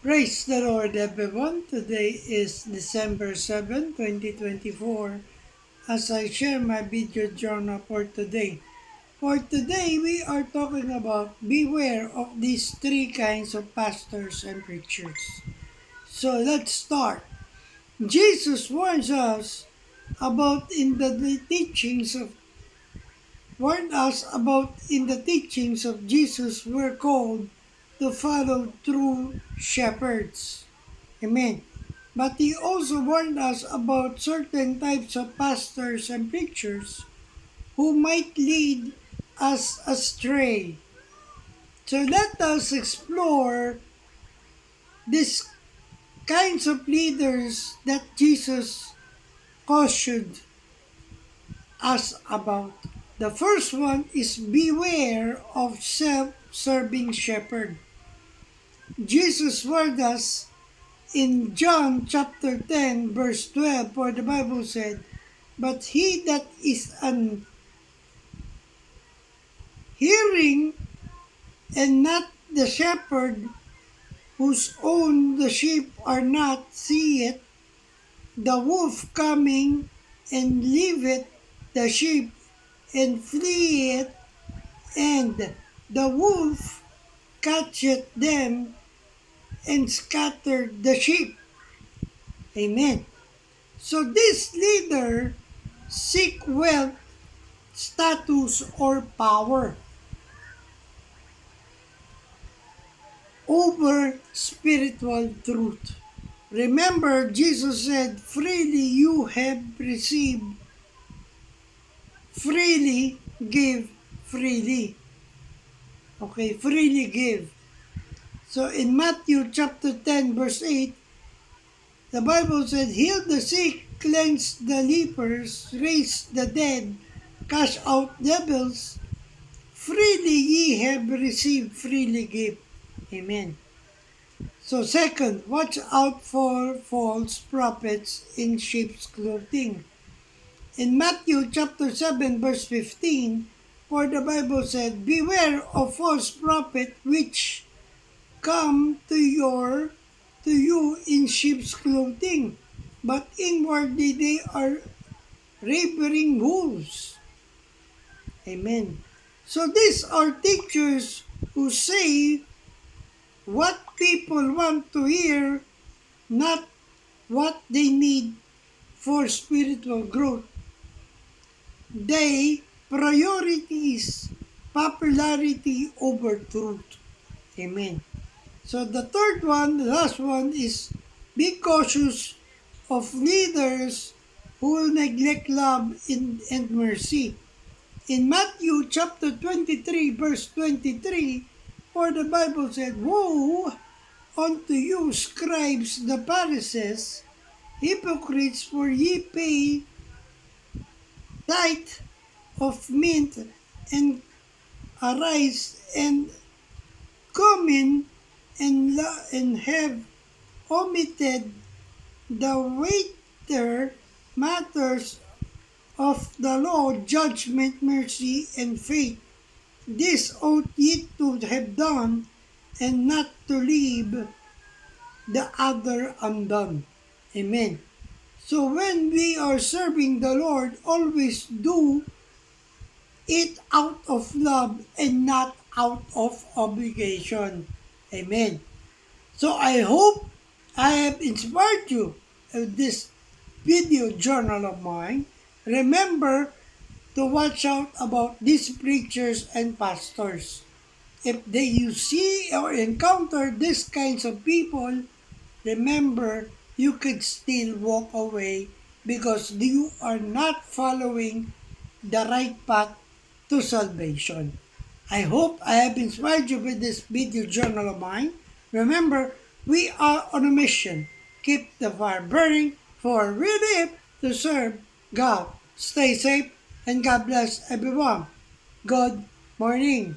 Praise the Lord, everyone. Today is December 7, 2024. As I share my video journal for today. For today, we are talking about beware of these three kinds of pastors and preachers. So let's start. Jesus warns us about in the teachings of warned us about in the teachings of Jesus we're called to follow true shepherds. Amen. But he also warned us about certain types of pastors and preachers who might lead us astray. So let us explore these kinds of leaders that Jesus cautioned us about. The first one is beware of self-serving shepherd. Jesus warned us in John chapter 10 verse 12, for the Bible said, "But he that is an hearing and not the shepherd, whose own the sheep are not, seeth the wolf coming, and leaveth the sheep, and fleeth, and the wolf catcheth them, and scattered the sheep." Amen. So this leader seek wealth, status, or power over spiritual truth. Remember, Jesus said, freely you have received, freely give, freely. Okay, freely give. So in Matthew chapter 10 verse 8, the Bible said, heal the sick, cleanse the lepers, raise the dead, cast out devils. Freely ye have received, freely give. Amen. So second, watch out for false prophets in sheep's clothing. In Matthew chapter 7 verse 15, for the Bible said, beware of false prophets which come to you in sheep's clothing, but inwardly they are ravening wolves. Amen. So these are teachers who say what people want to hear, not what they need for spiritual growth. They priorities popularity over truth. Amen. So the third one, the last one is be cautious of leaders who will neglect love and mercy. In Matthew chapter 23 verse 23, for the Bible said, woe unto you, scribes, the Pharisees, hypocrites, for ye pay tithe of mint and arise and cumin, and have omitted the weightier matters of the law, judgment, mercy, and faith. This ought ye to have done, and not to leave the other undone. Amen. So when we are serving the Lord, always do it out of love and not out of obligation. Amen. So I hope I have inspired you with this video journal of mine. Remember to watch out about these preachers and pastors. If you see or encounter these kinds of people, remember you could still walk away because you are not following the right path to salvation. I hope I have inspired you with this video journal of mine. Remember, we are on a mission. Keep the fire burning, for we live to serve God. Stay safe and God bless everyone. Good morning.